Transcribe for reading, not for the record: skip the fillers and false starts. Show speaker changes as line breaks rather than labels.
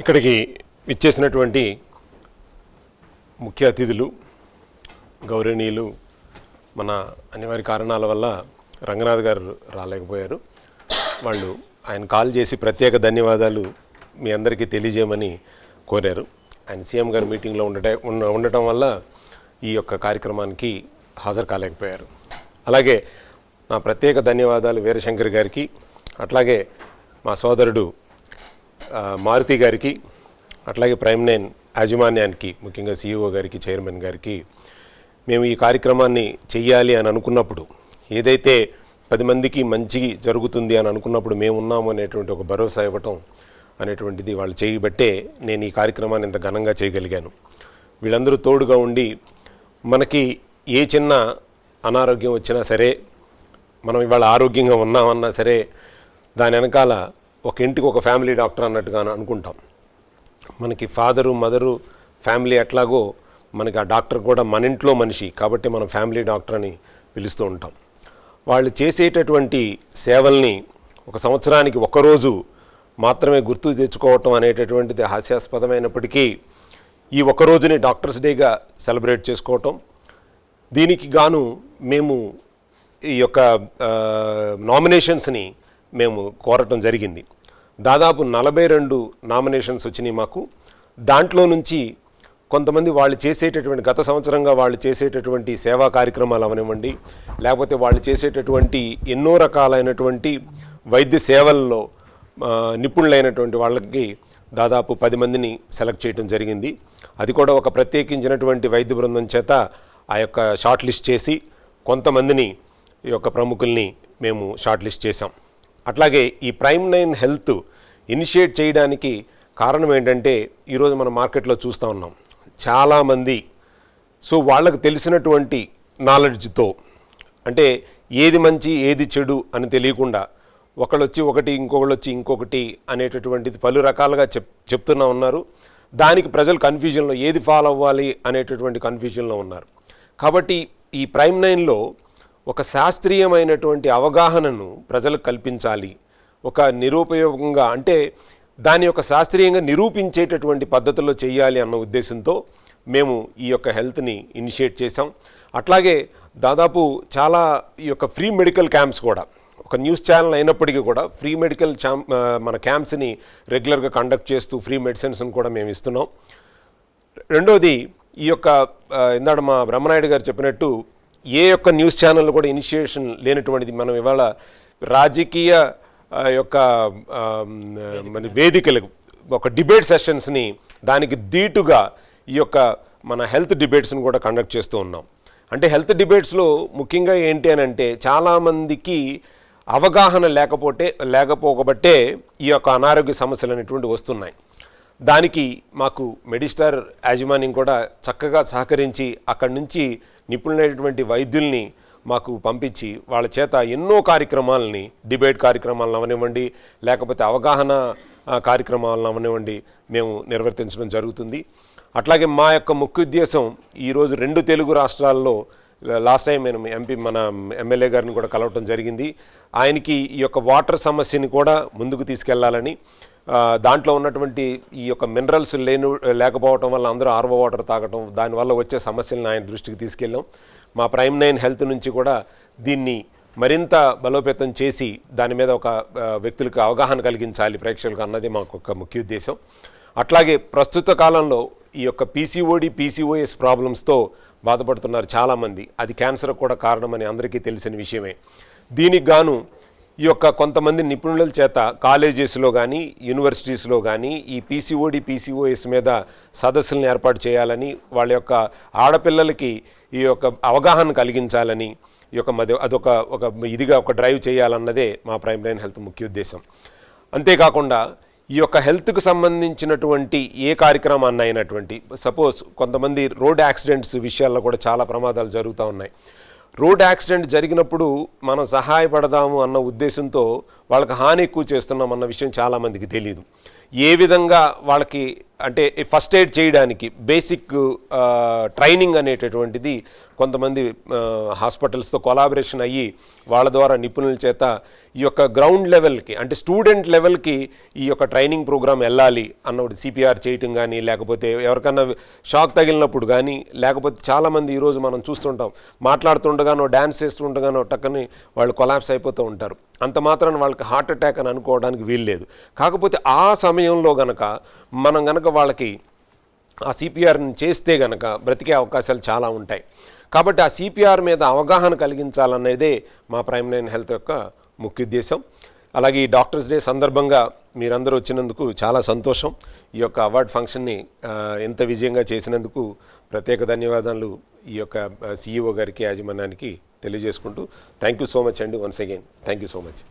ఇక్కడికి ఇచ్చేసినటువంటి ముఖ్య అతిథులు గౌరవనీయులు మన అనివార్య కారణాల వల్ల రంగనాథ్ గారు రాలేకపోయారు. వాళ్ళు ఆయన కాల్ చేసి ప్రత్యేక ధన్యవాదాలు మీ అందరికీ తెలియజేయమని కోరారు. ఆయన సీఎం గారు మీటింగ్లో ఉండటం వల్ల ఈ యొక్క కార్యక్రమానికి హాజరు కాలేకపోయారు. అలాగే నా ప్రత్యేక ధన్యవాదాలు వీరశంకర్ గారికి, అట్లాగే మా సోదరుడు మారుతి గారికి, అట్లాగే ప్రైమ్9 యాజమాన్యానికి, ముఖ్యంగా CEO గారికి, చైర్మన్ గారికి, మేము ఈ కార్యక్రమాన్ని చెయ్యాలి అని అనుకున్నప్పుడు, ఏదైతే 10 మందికి మంచి జరుగుతుంది అని అనుకున్నప్పుడు మేము ఉన్నాము అనేటువంటి ఒక భరోసా ఇవ్వటం అనేటువంటిది వాళ్ళు చేయబట్టే నేను ఈ కార్యక్రమాన్ని ఇంత ఘనంగా చేయగలిగాను. వీళ్ళందరూ తోడుగా ఉండి మనకి ఏ చిన్న అనారోగ్యం వచ్చినా సరే, మనం ఇవాళ ఆరోగ్యంగా ఉన్నామన్నా సరే, దాని వెనకాల ఒక ఇంటికి ఒక ఫ్యామిలీ డాక్టర్ అన్నట్టుగా అనుకుంటాం. మనకి ఫాదరు మదరు ఫ్యామిలీ ఎట్లాగో మనకి ఆ డాక్టర్ కూడా మన ఇంట్లో మనిషి కాబట్టి మనం ఫ్యామిలీ డాక్టర్ అని పిలుస్తూ ఉంటాం. వాళ్ళు చేసేటటువంటి సేవల్ని ఒక సంవత్సరానికి ఒక్కరోజు మాత్రమే గుర్తు తెచ్చుకోవటం అనేటటువంటిది హాస్యాస్పదమైనప్పటికీ ఈ ఒక్కరోజుని డాక్టర్స్ డేగా సెలబ్రేట్ చేసుకోవటం, దీనికి గాను మేము ఈ యొక్క నామినేషన్స్ని మేము కోరటం జరిగింది. దాదాపు 42 నామినేషన్స్ వచ్చినాయి మాకు. దాంట్లో నుంచి కొంతమంది వాళ్ళు చేసేటటువంటి గత సంవత్సరంగా వాళ్ళు చేసేటటువంటి సేవా కార్యక్రమాలు అవనివ్వండి, లేకపోతే వాళ్ళు చేసేటటువంటి ఎన్నో రకాలైనటువంటి వైద్య సేవల్లో నిపుణులైనటువంటి వాళ్ళకి దాదాపు 10 మందిని సెలెక్ట్ చేయడం జరిగింది. అది కూడా ఒక ప్రత్యేకించినటువంటి వైద్య బృందం చేత ఆ యొక్క షార్ట్ లిస్ట్ చేసి కొంతమందిని ఈ యొక్క ప్రముఖుల్ని మేము షార్ట్ లిస్ట్ చేసాం. అట్లాగే ఈ ప్రైమ్9 హెల్త్ ఇనిషియేట్ చేయడానికి కారణం ఏంటంటే, ఈరోజు మనం మార్కెట్లో చూస్తూ ఉన్నాం చాలామంది వాళ్ళకు తెలిసినటువంటి నాలెడ్జ్తో, అంటే ఏది మంచి ఏది చెడు అని తెలియకుండా ఒకళ్ళు వచ్చి ఒకటి, ఇంకొకళ్ళు వచ్చి ఇంకొకటి అనేటటువంటిది పలు రకాలుగా చెప్తున్నా ఉన్నారు. దానికి ప్రజలు కన్ఫ్యూజన్లో ఏది ఫాలో అవ్వాలి అనేటటువంటి కన్ఫ్యూజన్లో ఉన్నారు. కాబట్టి ఈ ప్రైమ్9లో ఒక శాస్త్రీయమైనటువంటి అవగాహనను ప్రజలకు కల్పించాలి, ఒక నిరుపయోగంగా అంటే దాని యొక్క శాస్త్రీయంగా నిరూపించేటటువంటి పద్ధతుల్లో చేయాలి అన్న ఉద్దేశంతో మేము ఈ యొక్క హెల్త్ని ఇనిషియేట్ చేసాం. అట్లాగే దాదాపు చాలా ఈ యొక్క ఫ్రీ మెడికల్ క్యాంప్స్ కూడా, ఒక న్యూస్ ఛానల్ అయినప్పటికీ కూడా ఫ్రీ మెడికల్ మన క్యాంప్స్ని రెగ్యులర్గా కండక్ట్ చేస్తూ ఫ్రీ మెడిసిన్స్ని కూడా మేము ఇస్తున్నాం. రెండోది, ఈ యొక్క ఇందాక మా బ్రహ్మనాయుడు గారు చెప్పినట్టు ఏ యొక్క న్యూస్ ఛానల్ కూడా ఇనిషియేషన్ లేనటువంటిది మనం ఇవాళ రాజకీయ యొక్క మన వేదికలకు ఒక డిబేట్ సెషన్స్ని దానికి ధీటుగా ఈ యొక్క మన హెల్త్ డిబేట్స్ని కూడా కండక్ట్ చేస్తూ ఉన్నాం. అంటే హెల్త్ డిబేట్స్లో ముఖ్యంగా ఏంటి అని అంటే, చాలామందికి అవగాహన లేకపోబట్టే ఈ యొక్క అనారోగ్య సమస్యలు అనేటువంటి వస్తున్నాయి. దానికి మాకు మెడిస్టార్ యాజమాన్యం కూడా చక్కగా సహకరించి అక్కడి నుంచి నిపుణులైనటువంటి వైద్యుల్ని మాకు పంపించి వాళ్ళ చేత ఎన్నో కార్యక్రమాలని, డిబేట్ కార్యక్రమాలను అవనివ్వండి, లేకపోతే అవగాహన కార్యక్రమాలను అవనివ్వండి, మేము నిర్వర్తించడం జరుగుతుంది. అట్లాగే మా యొక్క ముఖ్య ఉద్దేశం, ఈరోజు 2 తెలుగు రాష్ట్రాల్లో లాస్ట్ టైం నేను మన ఎమ్మెల్యే గారిని కూడా కలవటం జరిగింది. ఆయనకి ఈ యొక్క వాటర్ సమస్యని కూడా ముందుకు తీసుకెళ్లాలని, దాంట్లో ఉన్నటువంటి ఈ యొక్క మినరల్స్ లేకపోవటం వల్ల అందరూ RO వాటర్ తాగటం, దానివల్ల వచ్చే సమస్యలను ఆయన దృష్టికి తీసుకెళ్ళాం. మా ప్రైమ్9 హెల్త్ నుంచి కూడా దీన్ని మరింత బలోపేతం చేసి దాని మీద ఒక వ్యక్తులకు అవగాహన కలిగించాలి ప్రేక్షకులకు అన్నది మాకు ఒక ముఖ్య ఉద్దేశం. అట్లాగే ప్రస్తుత కాలంలో ఈ యొక్క PCOS ప్రాబ్లమ్స్తో బాధపడుతున్నారు చాలామంది. అది క్యాన్సర్ కూడా కారణమని అందరికీ తెలిసిన విషయమే. దీనికి గాను ఈ యొక్క కొంతమంది నిపుణుల చేత కాలేజెస్లో కానీ యూనివర్సిటీస్లో కానీ ఈ PCOS మీద సదస్సులను ఏర్పాటు చేయాలని, వాళ్ళ యొక్క ఆడపిల్లలకి ఈ యొక్క అవగాహన కలిగించాలని, ఈ యొక్క అదొక ఇదిగా ఒక డ్రైవ్ చేయాలన్నదే మా ప్రైమ్9 హెల్త్ ముఖ్య ఉద్దేశం. అంతేకాకుండా ఈ యొక్క హెల్త్కు సంబంధించినటువంటి ఏ కార్యక్రమాన్ని అయినటువంటి, సపోజ్ కొంతమంది రోడ్ యాక్సిడెంట్స్ విషయాల్లో కూడా చాలా ప్రమాదాలు జరుగుతూ ఉన్నాయి. రోడ్ యాక్సిడెంట్ జరిగినప్పుడు మనం సహాయపడదాము అన్న ఉద్దేశంతో వాళ్ళకి హాని ఎక్కువ చేస్తున్నాం అన్న విషయం చాలామందికి తెలియదు. ఏ విధంగా వాళ్ళకి అంటే ఫస్ట్ ఎయిడ్ చేయడానికి బేసిక్ ట్రైనింగ్ అనేటటువంటిది కొంతమంది హాస్పిటల్స్తో కొలాబరేషన్ అయ్యి వాళ్ళ ద్వారా నిపుణుల చేత ఈ యొక్క గ్రౌండ్ లెవెల్కి అంటే స్టూడెంట్ లెవెల్కి ఈ యొక్క ట్రైనింగ్ ప్రోగ్రామ్ వెళ్ళాలి అన్నప్పుడు సిపిఆర్ చేయటం కానీ, లేకపోతే ఎవరికన్నా షాక్ తగిలినప్పుడు కానీ, లేకపోతే చాలామంది ఈరోజు మనం చూస్తుంటాం మాట్లాడుతుండగానో డ్యాన్స్ చేస్తుండగానో టక్కని వాళ్ళు కొలాప్స్ అయిపోతూ ఉంటారు. అంత మాత్రాన వాళ్ళకి హార్ట్ అటాక్ అని అనుకోవడానికి వీల్లేదు. కాకపోతే ఆ సమయంలో గనక మనం గనక వాళ్ళకి ఆ సిపిఆర్ని చేస్తే గనక బ్రతికే అవకాశాలు చాలా ఉంటాయి. కాబట్టి ఆ సిపిఆర్ మీద అవగాహన కలిగించాలనేదే మా ప్రైమ్9 హెల్త్ యొక్క ముఖ్య ఉద్దేశం. అలాగే ఈ డాక్టర్స్ డే సందర్భంగా మీరందరూ వచ్చినందుకు చాలా సంతోషం. ఈ యొక్క అవార్డ్ ఫంక్షన్ని ఎంత విజయంగా చేసినందుకు ప్రత్యేక ధన్యవాదాలు ఈ యొక్క సిఇఓ గారికి, యాజమాన్యానికి తెలియజేసుకుంటూ థ్యాంక్ యూ సో మచ్ అండి. Once again thank you so much.